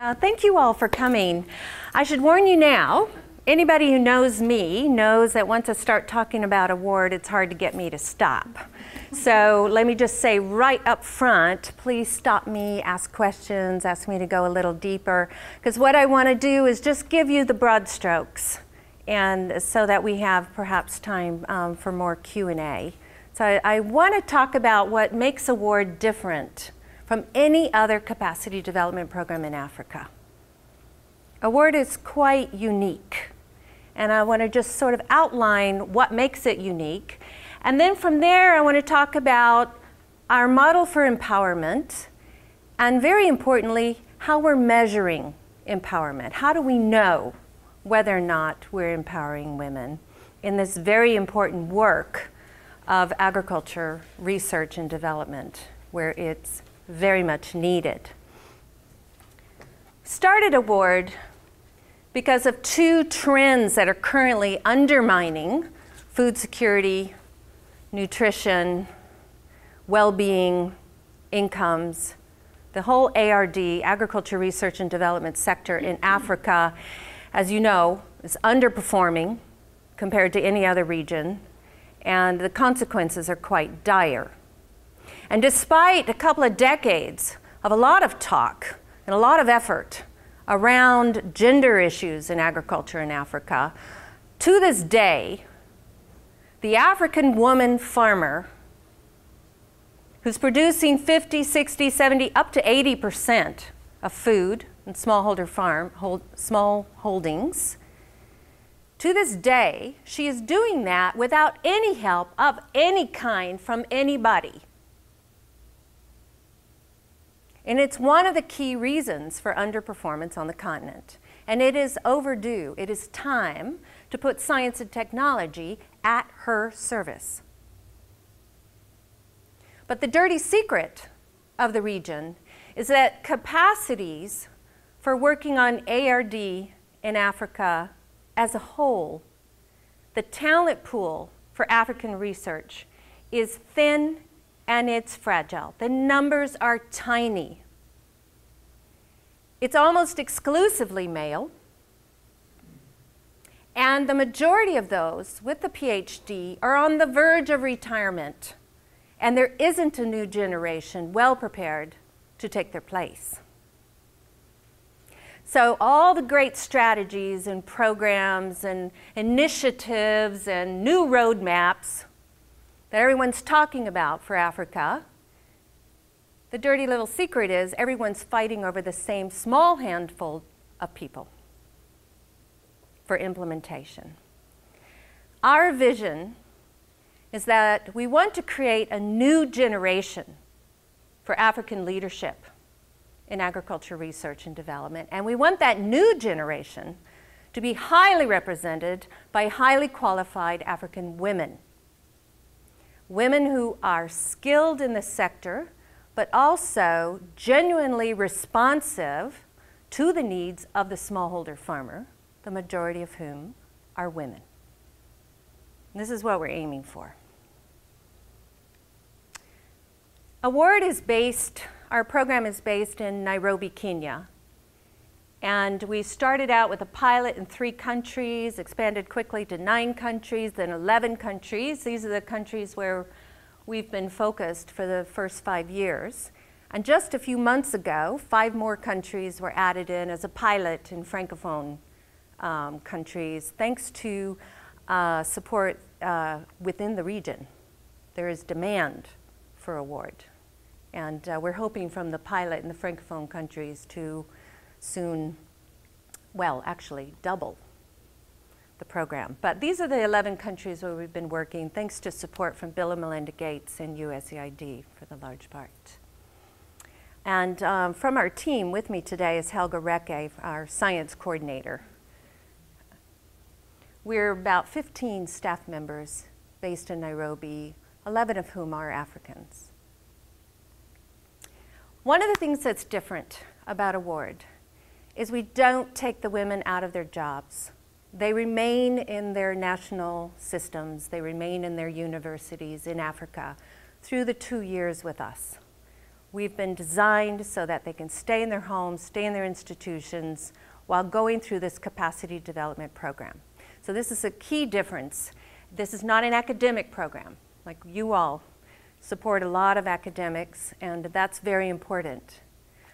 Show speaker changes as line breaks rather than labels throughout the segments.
Thank you all for coming. I should warn you now, anybody who knows me knows that once I start talking about award, it's hard to get me to stop. So let me just say right up front, please stop me, ask questions, ask me to go a little deeper, because what I want to do is just give you the broad strokes, and so that we have perhaps time for more Q&A. So I want to talk about what makes award different from any other capacity development program in Africa. Award is quite unique, and I want to just sort of outline what makes it unique. And then from there, I want to talk about our model for empowerment, and very importantly, how we're measuring empowerment. How do we know whether or not we're empowering women in this very important work of agriculture research and development, where it's very much needed. Started award because of two trends that are currently undermining food security, nutrition, well-being, incomes. The whole ARD, agriculture research and development sector in Africa, as you know, is underperforming compared to any other region, and the consequences are quite dire. And despite a couple of decades of a lot of talk and a lot of effort around gender issues in agriculture in Africa, to this day, the African woman farmer who's producing 50, 60, 70, up to 80% of food in small holdings, to this day, she is doing that without any help of any kind from anybody. And it's one of the key reasons for underperformance on the continent. And it is overdue. It is time to put science and technology at her service. But the dirty secret of the region is that capacities for working on ARD in Africa as a whole, the talent pool for African research is thin and it's fragile. The numbers are tiny. It's almost exclusively male. And the majority of those with the PhD are on the verge of retirement. And there isn't a new generation well prepared to take their place. So all the great strategies and programs and initiatives and new roadmaps that everyone's talking about for Africa, the dirty little secret is everyone's fighting over the same small handful of people for implementation. Our vision is that we want to create a new generation for African leadership in agriculture research and development, and we want that new generation to be highly represented by highly qualified African women. Women who are skilled in the sector, but also genuinely responsive to the needs of the smallholder farmer, the majority of whom are women. And this is what we're aiming for. Our program is based in Nairobi, Kenya. And we started out with a pilot in 3 countries, expanded quickly to 9 countries, then 11 countries. These are the countries where we've been focused for the first 5 years. And just a few months ago, 5 more countries were added in as a pilot in Francophone countries, thanks to support within the region. There is demand for award. And we're hoping from the pilot in the Francophone countries to soon, well, actually double the program. But these are the 11 countries where we've been working, thanks to support from Bill and Melinda Gates and USAID for the large part. And from our team with me today is Helga Recke, our science coordinator. We're about 15 staff members based in Nairobi, 11 of whom are Africans. One of the things that's different about award is we don't take the women out of their jobs. They remain in their national systems, they remain in their universities in Africa through the 2 years with us. We've been designed so that they can stay in their homes, stay in their institutions, while going through this capacity development program. So this is a key difference. This is not an academic program. Like, you all support a lot of academics, and that's very important.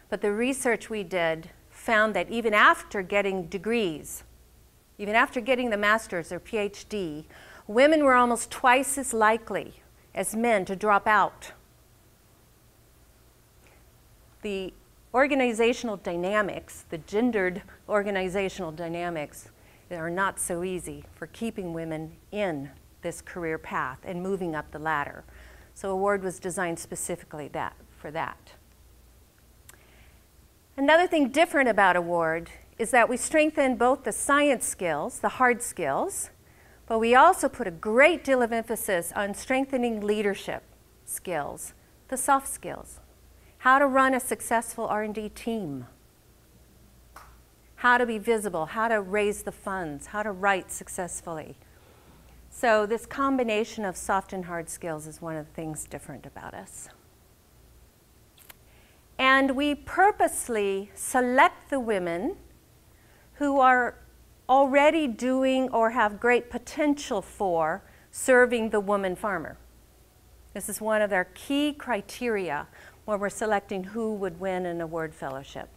But the research we did found that even after getting degrees, even after getting the master's or PhD, women were almost twice as likely as men to drop out. The organizational dynamics, the gendered organizational dynamics, are not so easy for keeping women in this career path and moving up the ladder. So award was designed specifically for that. Another thing different about award is that we strengthen both the science skills, the hard skills, but we also put a great deal of emphasis on strengthening leadership skills, the soft skills. How to run a successful R&D team, how to be visible, how to raise the funds, how to write successfully. So this combination of soft and hard skills is one of the things different about us. And we purposely select the women who are already doing or have great potential for serving the woman farmer. This is one of our key criteria when we're selecting who would win an award fellowship.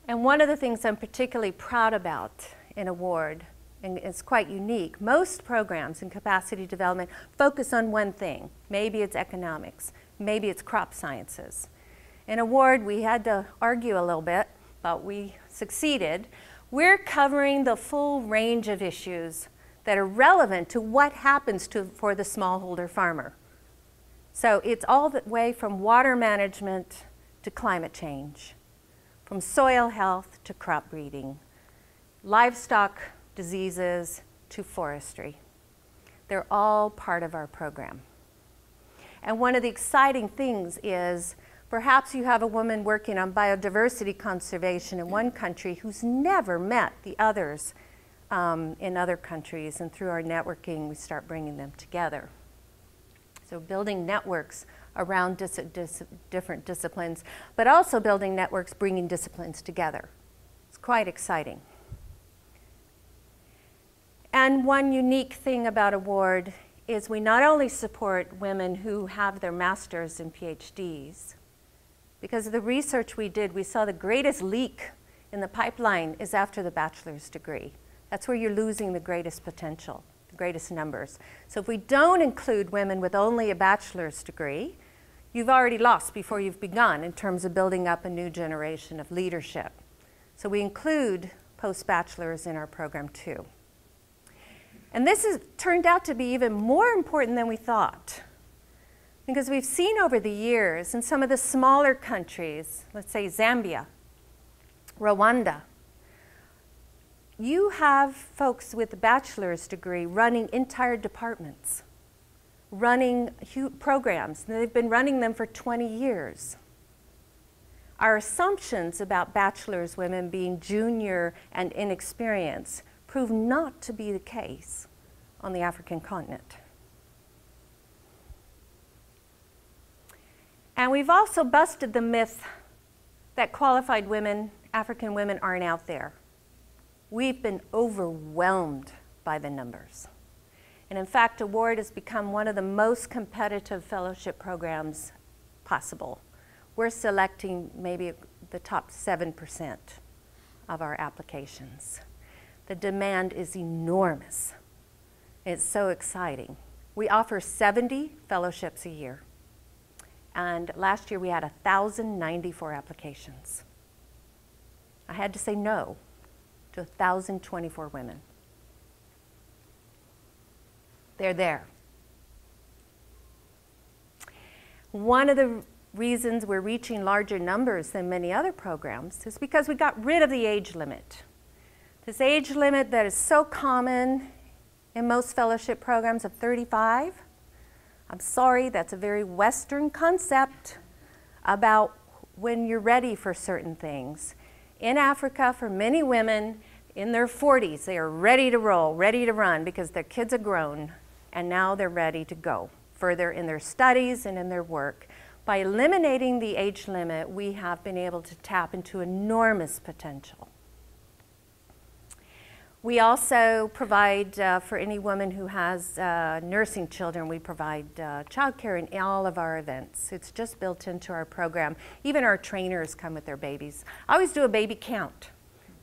And one of the things I'm particularly proud about in award, and it's quite unique, most programs in capacity development focus on one thing. Maybe it's economics, maybe it's crop sciences. In award, we had to argue a little bit, but we succeeded. We're covering the full range of issues that are relevant to what happens for the smallholder farmer. So it's all the way from water management to climate change, from soil health to crop breeding, livestock diseases to forestry. They're all part of our program. And one of the exciting things is perhaps you have a woman working on biodiversity conservation in one country who's never met the others in other countries, and through our networking we start bringing them together. So building networks around different disciplines, but also building networks bringing disciplines together. It's quite exciting. And one unique thing about award is we not only support women who have their masters and PhDs. Because of the research we did, we saw the greatest leak in the pipeline is after the bachelor's degree. That's where you're losing the greatest potential, the greatest numbers. So if we don't include women with only a bachelor's degree, you've already lost before you've begun in terms of building up a new generation of leadership. So we include post-bachelors in our program too. And this has turned out to be even more important than we thought. Because we've seen over the years in some of the smaller countries, let's say Zambia, Rwanda, you have folks with a bachelor's degree running entire departments, running programs. They've been running them for 20 years. Our assumptions about bachelor's women being junior and inexperienced prove not to be the case on the African continent. And we've also busted the myth that qualified women, African women, aren't out there. We've been overwhelmed by the numbers. And in fact, award has become one of the most competitive fellowship programs possible. We're selecting maybe the top 7% of our applications. The demand is enormous. It's so exciting. We offer 70 fellowships a year. And last year we had 1,094 applications. I had to say no to 1,024 women. They're there. One of the reasons we're reaching larger numbers than many other programs is because we got rid of the age limit. This age limit that is so common in most fellowship programs of 35. I'm sorry, that's a very Western concept about when you're ready for certain things. In Africa, for many women in their 40s, they are ready to roll, ready to run because their kids are grown, and now they're ready to go further in their studies and in their work. By eliminating the age limit, we have been able to tap into enormous potential. We also provide, for any woman who has nursing children, we provide childcare in all of our events. It's just built into our program. Even our trainers come with their babies. I always do a baby count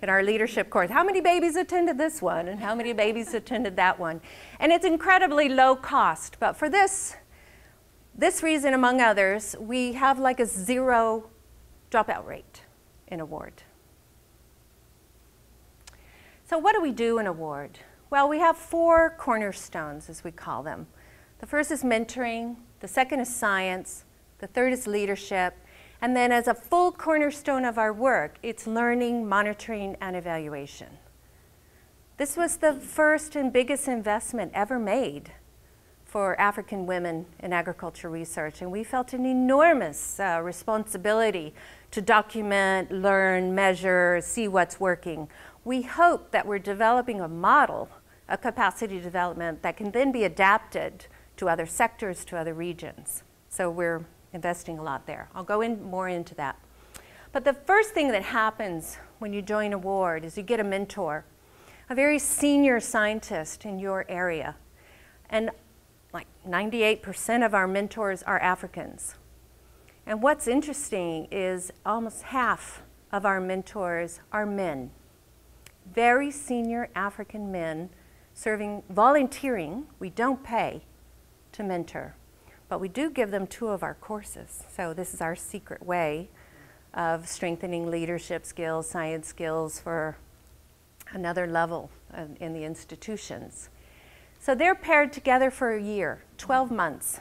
in our leadership course. How many babies attended this one and how many babies attended that one? And it's incredibly low cost, but for this reason, among others, we have like a 0 dropout rate in award. So what do we do in award? Well, we have 4 cornerstones, as we call them. The first is mentoring, the second is science, the third is leadership, and then as a full cornerstone of our work, it's learning, monitoring, and evaluation. This was the first and biggest investment ever made for African women in agriculture research, and we felt an enormous responsibility to document, learn, measure, see what's working. We hope that we're developing a model, a capacity development that can then be adapted to other sectors, to other regions. So we're investing a lot there. I'll go more into that. But the first thing that happens when you join award is you get a mentor, a very senior scientist in your area. And like 98% of our mentors are Africans. And what's interesting is almost half of our mentors are men. Very senior African men volunteering. We don't pay to mentor, but we do give them 2 of our courses. So this is our secret way of strengthening leadership skills, science skills for another level in the institutions. So they're paired together for a year, 12 months,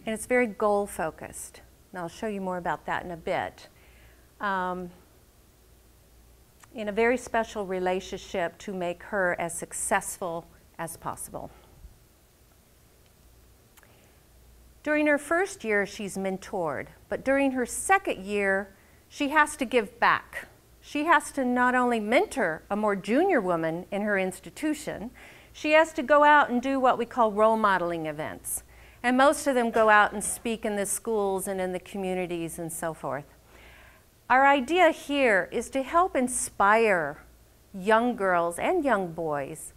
and it's very goal-focused. And I'll show you more about that in a bit. In a very special relationship to make her as successful as possible. During her first year, she's mentored, but during her second year, she has to give back. She has to not only mentor a more junior woman in her institution, she has to go out and do what we call role modeling events. And most of them go out and speak in the schools and in the communities and so forth. Our idea here is to help inspire young girls and young boys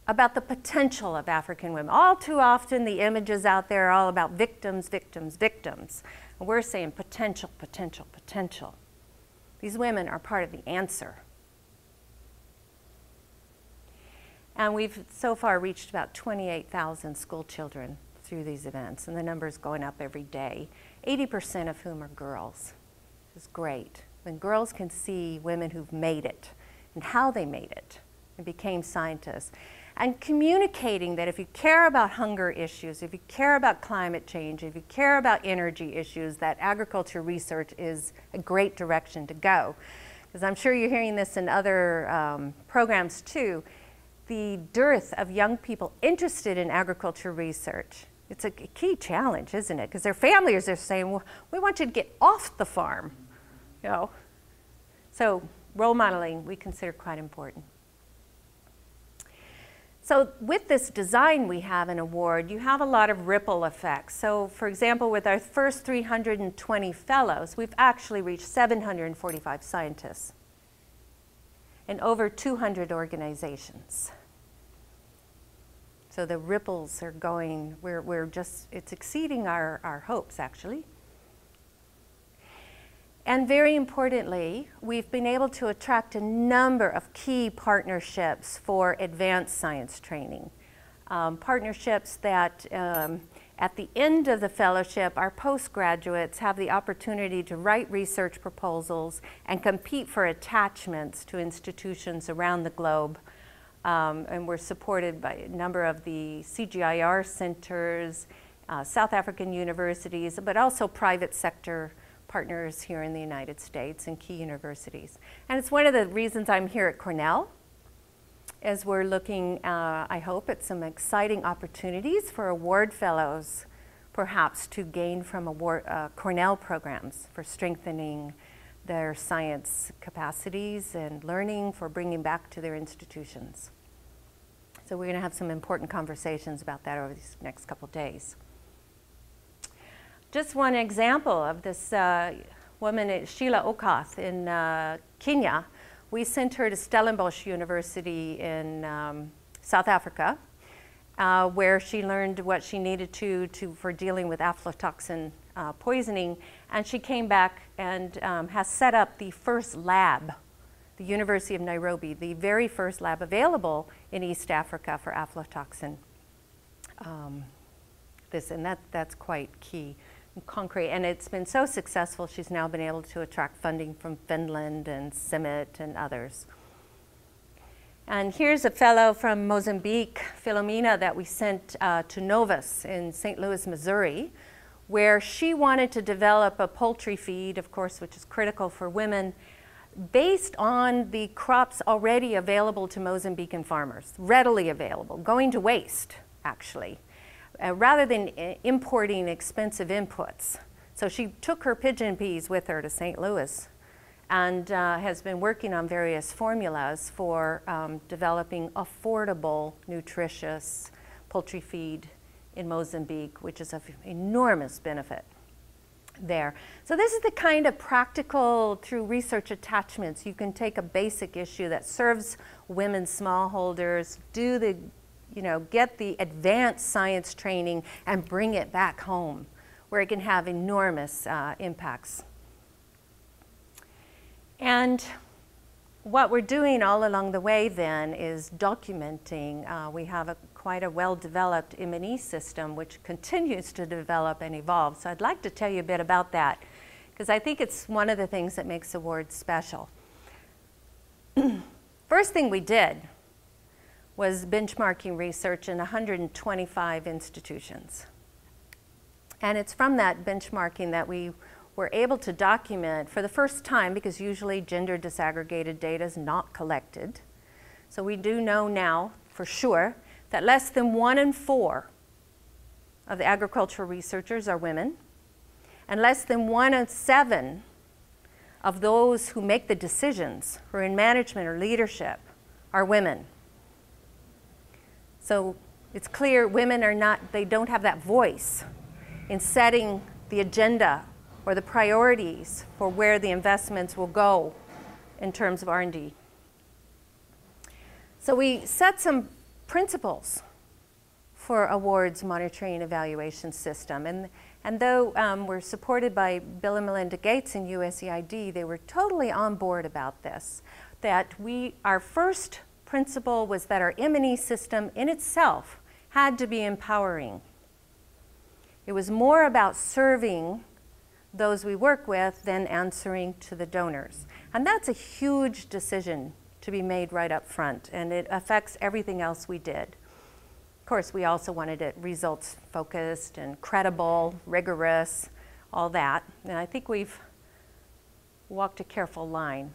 about the potential of African women. All too often the images out there are all about victims, victims, victims. And we're saying potential, potential, potential. These women are part of the answer. And we've so far reached about 28,000 school children through these events, and the number's going up every day, 80% of whom are girls. Which is great. When girls can see women who've made it and how they made it and became scientists, and communicating that if you care about hunger issues, if you care about climate change, if you care about energy issues, that agriculture research is a great direction to go. Because I'm sure you're hearing this in other programs too, the dearth of young people interested in agriculture research. It's a key challenge, isn't it? Because their families are saying, well, we want you to get off the farm, you know. So role modeling we consider quite important. So with this design we have an award, you have a lot of ripple effects. So for example, with our first 320 fellows, we've actually reached 745 scientists in over 200 organizations. So the ripples are going, it's exceeding our hopes actually. And very importantly, we've been able to attract a number of key partnerships for advanced science training. Partnerships that at the end of the fellowship, our postgraduates have the opportunity to write research proposals and compete for attachments to institutions around the globe. And we're supported by a number of the CGIAR centers, South African universities, but also private sector partners here in the United States and key universities. And it's one of the reasons I'm here at Cornell, as we're looking, I hope, at some exciting opportunities for award fellows, perhaps to gain from Cornell programs for strengthening their science capacities and learning for bringing back to their institutions. So we're going to have some important conversations about that over these next couple of days. just one example of this woman, Sheila Okoth in Kenya. We sent her to Stellenbosch University in South Africa, where she learned what she needed for dealing with aflatoxin poisoning, and she came back and has set up the first lab, the University of Nairobi, the very first lab available in East Africa for aflatoxin. That's quite key and concrete, and it's been so successful she's now been able to attract funding from Finland and CIMMYT and others. And here's a fellow from Mozambique, Philomena, that we sent to Novus in St. Louis, Missouri, where she wanted to develop a poultry feed, of course, which is critical for women, based on the crops already available to Mozambican farmers, readily available, going to waste, actually, rather than importing expensive inputs. So she took her pigeon peas with her to St. Louis and has been working on various formulas for developing affordable, nutritious poultry feed in Mozambique, which is of enormous benefit there. So this is the kind of practical, through research attachments, you can take a basic issue that serves women smallholders, get the advanced science training and bring it back home, where it can have enormous impacts. And what we're doing all along the way then is documenting. We have quite a well-developed M&E system which continues to develop and evolve. So I'd like to tell you a bit about that, because I think it's one of the things that makes awards special. First thing we did was benchmarking research in 125 institutions. And it's from that benchmarking that we were able to document for the first time, because usually gender disaggregated data is not collected. So we do know now for sure that less than 1 in 4 of the agricultural researchers are women, and less than 1 in 7 of those who make the decisions, who are in management or leadership, are women. So it's clear women they don't have that voice in setting the agenda or the priorities for where the investments will go in terms of R&D. So we set some principles for awards monitoring and evaluation system. And though we're supported by Bill and Melinda Gates and USAID, they were totally on board about this. That our first principle was that our M&E system in itself had to be empowering. It was more about serving those we work with than answering to the donors. And that's a huge decision to be made right up front, and it affects everything else we did. Of course, we also wanted it results focused and credible, rigorous, all that. And I think we've walked a careful line.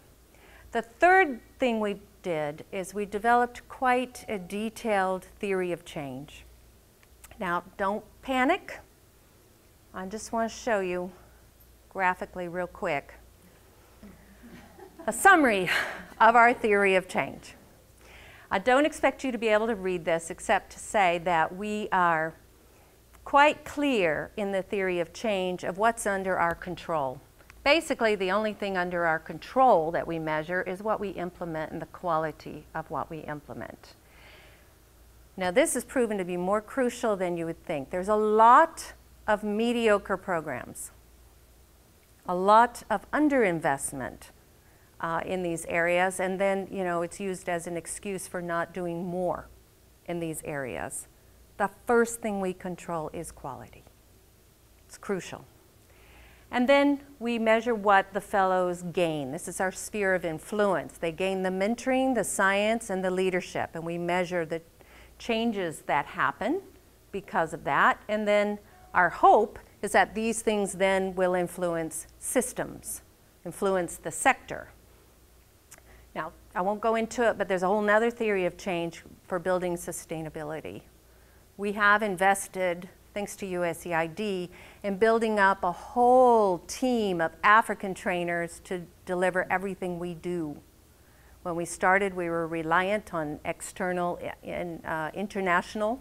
The third thing we did is we developed quite a detailed theory of change. Now, don't panic. I just want to show you graphically real quick a summary of our theory of change. I don't expect you to be able to read this except to say that we are quite clear in the theory of change of what's under our control. Basically, the only thing under our control that we measure is what we implement and the quality of what we implement. Now, this is proven to be more crucial than you would think. There's a lot of mediocre programs, a lot of underinvestment in these areas, and then it's used as an excuse for not doing more in these areas. The first thing we control is quality. It's crucial. And then we measure what the fellows gain. This is our sphere of influence. They gain the mentoring, the science, and the leadership, and we measure the changes that happen because of that. And then our hope is that these things then will influence systems, influence the sector. Now, I won't go into it, but there's a whole nother theory of change for building sustainability. We have invested, thanks to USAID, in building up a whole team of African trainers to deliver everything we do. When we started, we were reliant on external and international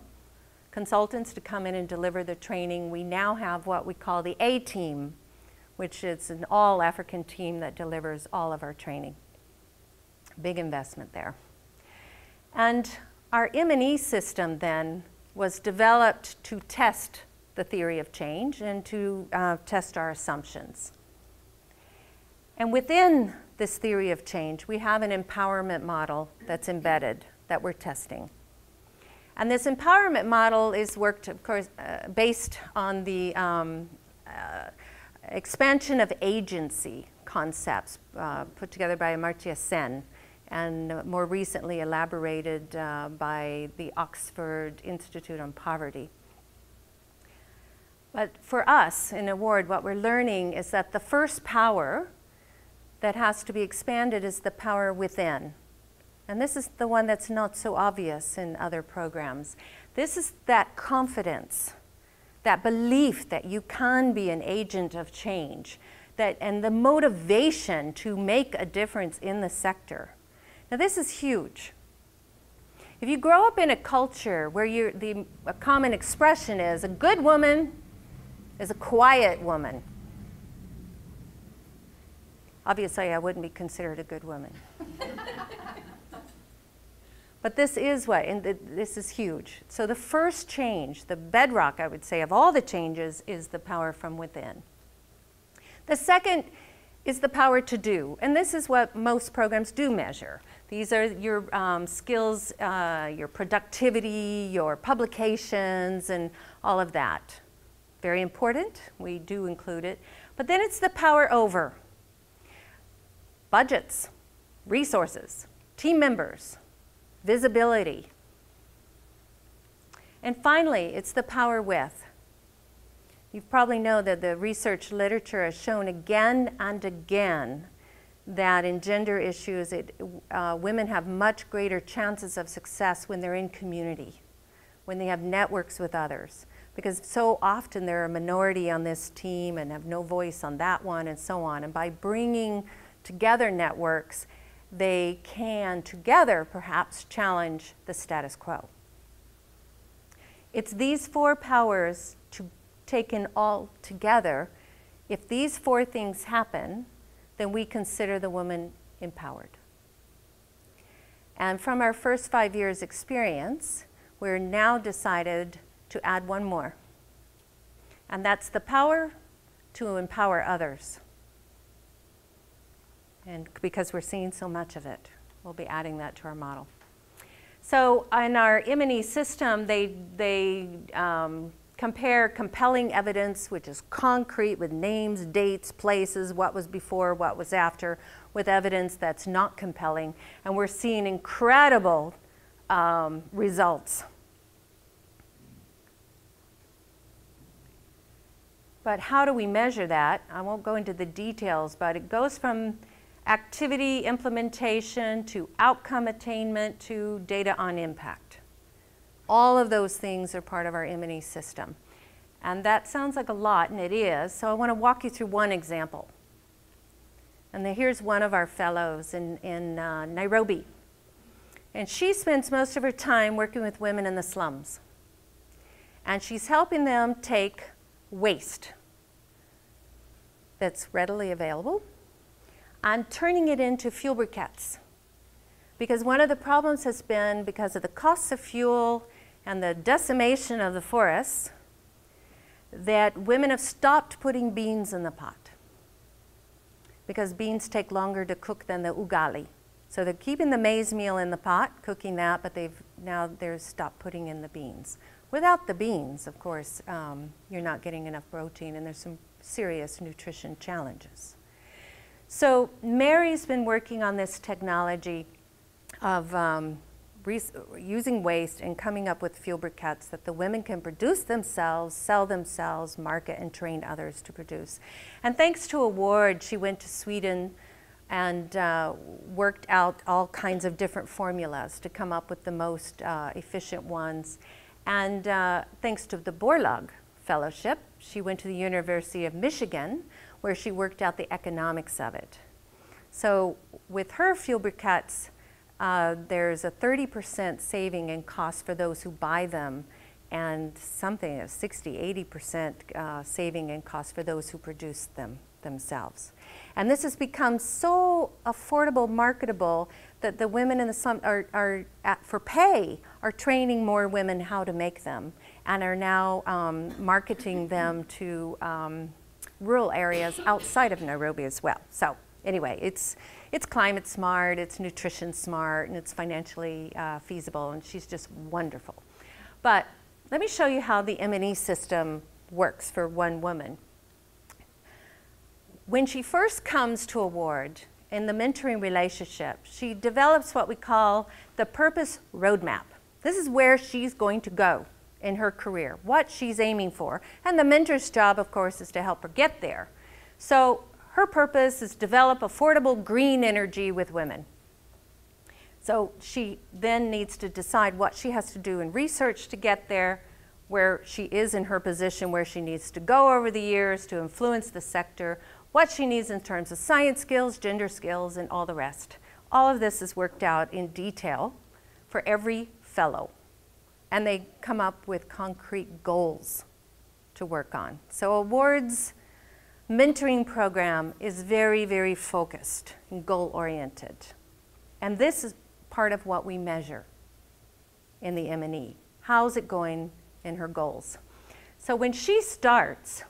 consultants to come in and deliver the training. We now have what we call the A team, which is an all-African team that delivers all of our training. Big investment there. And our M&E system then was developed to test the theory of change and to test our assumptions. And within this theory of change, we have an empowerment model that's embedded that we're testing. And this empowerment model is worked, of course, based on the expansion of agency concepts put together by Amartya Sen, and more recently elaborated by the Oxford Institute on Poverty. But for us in Award, what we're learning is that the first power that has to be expanded is the power within. And this is the one that's not so obvious in other programs. This is that confidence, that belief that you can be an agent of change, and the motivation to make a difference in the sector. Now this is huge. If you grow up in a culture where a common expression is a good woman is a quiet woman, obviously I wouldn't be considered a good woman. But this is this is huge. So the first change, the bedrock, I would say, of all the changes is the power from within. The second is the power to do, and this is what most programs do measure. These are your skills, your productivity, your publications, and all of that. Very important, we do include it. But then it's the power over. Budgets, resources, team members, visibility. And finally, it's the power with. You probably know that the research literature has shown again and again that in gender issues, women have much greater chances of success when they're in community, when they have networks with others. Because so often they're a minority on this team and have no voice on that one and so on. And by bringing together networks, they can together perhaps challenge the status quo. It's these four powers taken all together. If these four things happen, then we consider the woman empowered. And from our first 5 years experience, we're now decided to add one more. And that's the power to empower others. And because we're seeing so much of it, we'll be adding that to our model. So in our M&E system, they compare compelling evidence, which is concrete with names, dates, places, what was before, what was after, with evidence that's not compelling. And we're seeing incredible results. But how do we measure that? I won't go into the details, but it goes from activity implementation to outcome attainment to data on impact. All of those things are part of our M&E system. And that sounds like a lot, and it is, so I want to walk you through one example. And here's one of our fellows in Nairobi. And she spends most of her time working with women in the slums. And she's helping them take waste that's readily available and turning it into fuel briquettes. Because one of the problems has been, because of the costs of fuel and the decimation of the forests, that women have stopped putting beans in the pot. Because beans take longer to cook than the ugali. So they're keeping the maize meal in the pot, cooking that, but they're stopped putting in the beans. Without the beans, of course, you're not getting enough protein, and there's some serious nutrition challenges. So Mary's been working on this technology of using waste and coming up with fuel briquettes that the women can produce themselves, sell themselves, market, and train others to produce. And thanks to Award, she went to Sweden and worked out all kinds of different formulas to come up with the most efficient ones. And thanks to the Borlaug Fellowship, she went to the University of Michigan, where she worked out the economics of it. So with her fuel briquettes, there's a 30% saving in cost for those who buy them, and something of 60–80% saving in cost for those who produce them themselves. And this has become so affordable, marketable, that the women in the for pay are training more women how to make them, and are now marketing them to rural areas outside of Nairobi as well. So anyway, it's climate smart, it's nutrition smart, and it's financially feasible, and she's just wonderful. But let me show you how the M&E system works for one woman. When she first comes to award in the mentoring relationship, she develops what we call the purpose roadmap. This is where she's going to go in her career, what she's aiming for. And the mentor's job, of course, is to help her get there. So her purpose is develop affordable green energy with women. So she then needs to decide what she has to do in research to get there, where she is in her position, where she needs to go over the years to influence the sector, what she needs in terms of science skills, gender skills, and all the rest. All of this is worked out in detail for every fellow. And they come up with concrete goals to work on. So Award's mentoring program is very, very focused and goal-oriented. And this is part of what we measure in the M&E. How's it going in her goals? So when she starts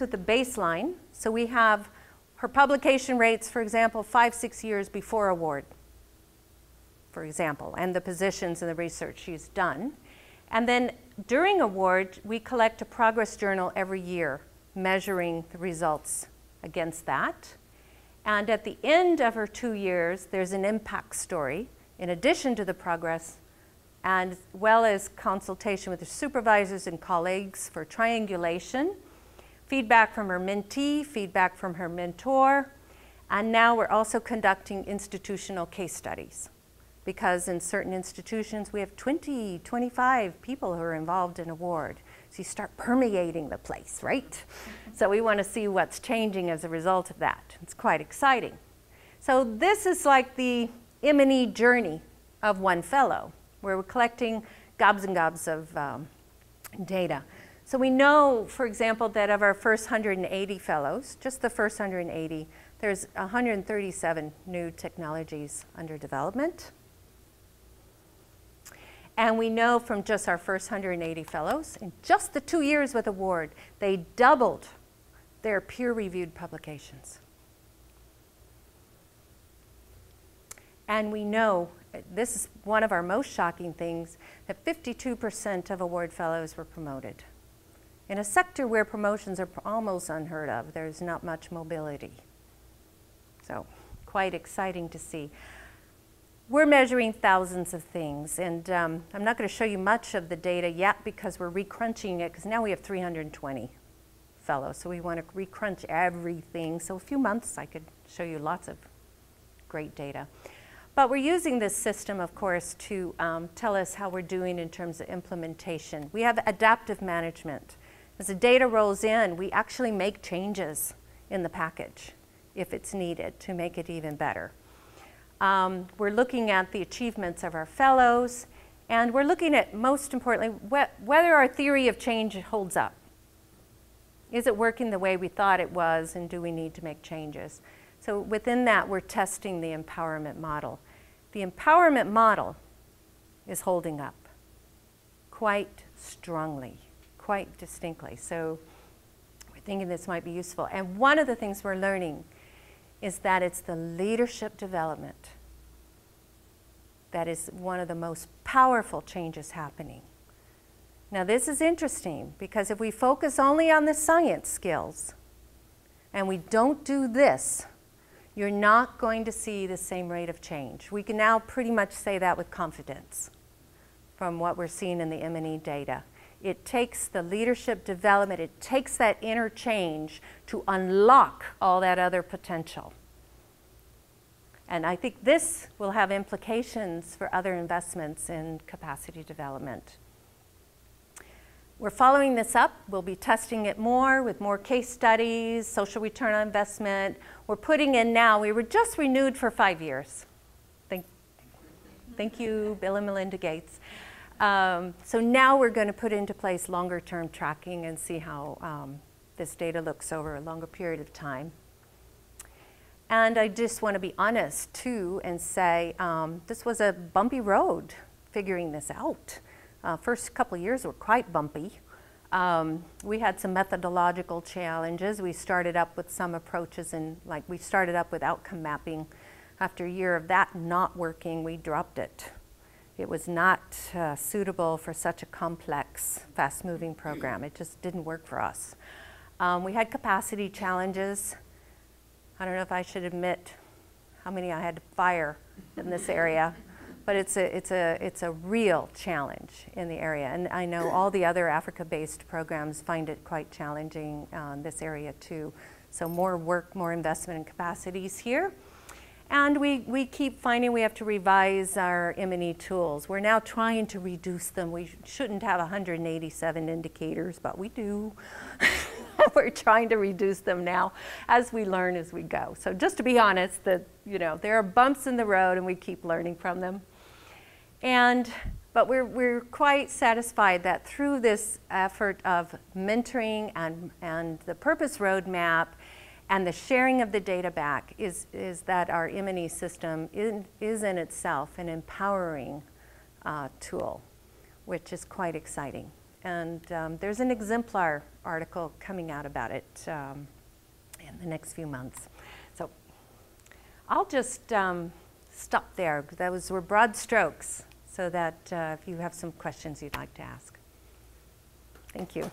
with the baseline. So we have her publication rates, for example, 5–6 years before award, for example, and the positions and the research she's done. And then during award, we collect a progress journal every year, measuring the results against that. And at the end of her 2 years, there's an impact story, in addition to the progress, and as well as consultation with the supervisors and colleagues for triangulation, feedback from her mentee, feedback from her mentor, and now we're also conducting institutional case studies, because in certain institutions we have 20, 25 people who are involved in award. So you start permeating the place, right? So we want to see what's changing as a result of that. It's quite exciting. So this is like the M&E journey of one fellow, where we're collecting gobs and gobs of data. So we know, for example, that of our first 180 fellows, just the first 180, there's 137 new technologies under development. And we know from just our first 180 fellows, in just the 2 years with award, they doubled their peer-reviewed publications. And we know, this is one of our most shocking things, that 52% of award fellows were promoted. In a sector where promotions are almost unheard of, there's not much mobility. So, quite exciting to see. We're measuring thousands of things, and I'm not going to show you much of the data yet because we're recrunching it, because now we have 320 fellows, so we want to recrunch everything. So a few months I could show you lots of great data. But we're using this system, of course, to tell us how we're doing in terms of implementation. We have adaptive management. As the data rolls in, we actually make changes in the package if it's needed to make it even better. We're looking at the achievements of our fellows, and we're looking at, most importantly, whether our theory of change holds up. Is it working the way we thought it was, and do we need to make changes? So within that, we're testing the empowerment model. The empowerment model is holding up quite strongly, quite distinctly. So we're thinking this might be useful. And one of the things we're learning is that it's the leadership development that is one of the most powerful changes happening. Now this is interesting, because if we focus only on the science skills and we don't do this, you're not going to see the same rate of change. We can now pretty much say that with confidence from what we're seeing in the M&E data. It takes the leadership development, it takes that inner change to unlock all that other potential. And I think this will have implications for other investments in capacity development. We're following this up. We'll be testing it more with more case studies, social return on investment. We're putting in now, we were just renewed for 5 years. Thank you, Bill and Melinda Gates. So now we're going to put into place longer term tracking and see how this data looks over a longer period of time. And I just want to be honest too and say this was a bumpy road figuring this out. First couple of years were quite bumpy. We had some methodological challenges. We started up with some approaches, and like we started up with outcome mapping. After a year of that not working, we dropped it. It was not suitable for such a complex, fast-moving program. It just didn't work for us. We had capacity challenges. I don't know if I should admit how many I had to fire in this area, but it's a real challenge in the area. And I know all the other Africa-based programs find it quite challenging in this area too. So more work, more investment in capacities here. And we keep finding we have to revise our M&E tools. We're now trying to reduce them. We shouldn't have 187 indicators, but we do. We're trying to reduce them now as we learn as we go. So just to be honest, that there are bumps in the road and we keep learning from them. But we're quite satisfied that through this effort of mentoring and the purpose roadmap and the sharing of the data back is that our M&E system is in itself an empowering tool, which is quite exciting. And there's an exemplar article coming out about it in the next few months. So I'll just stop there. Those were broad strokes, so that if you have some questions you'd like to ask. Thank you.